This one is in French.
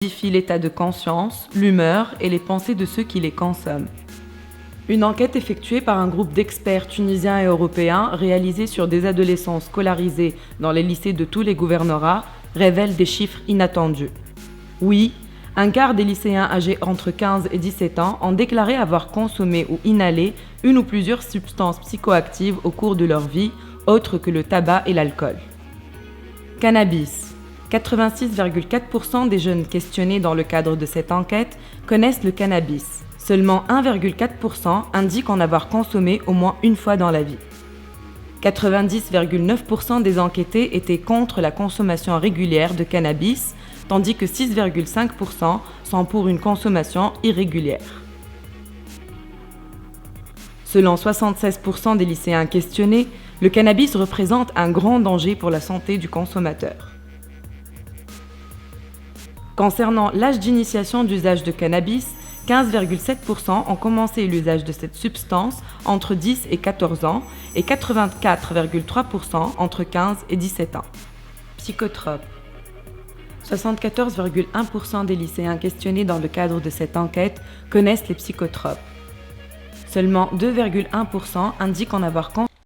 modifie l'état de conscience, l'humeur et les pensées de ceux qui les consomment. Une enquête effectuée par un groupe d'experts tunisiens et européens réalisée sur des adolescents scolarisés dans les lycées de tous les gouvernorats révèle des chiffres inattendus. Oui, un quart des lycéens âgés entre 15 et 17 ans ont déclaré avoir consommé ou inhalé une ou plusieurs substances psychoactives au cours de leur vie, autres que le tabac et l'alcool. Cannabis. 86,4% des jeunes questionnés dans le cadre de cette enquête connaissent le cannabis. Seulement 1,4% indiquent en avoir consommé au moins une fois dans la vie. 90,9% des enquêtés étaient contre la consommation régulière de cannabis, tandis que 6,5% sont pour une consommation irrégulière. Selon 76% des lycéens questionnés, le cannabis représente un grand danger pour la santé du consommateur. Concernant l'âge d'initiation d'usage de cannabis, 15,7% ont commencé l'usage de cette substance entre 10 et 14 ans et 84,3% entre 15 et 17 ans. Psychotropes. 74,1% des lycéens questionnés dans le cadre de cette enquête connaissent les psychotropes. Seulement 2,1% indiquent en avoir consommé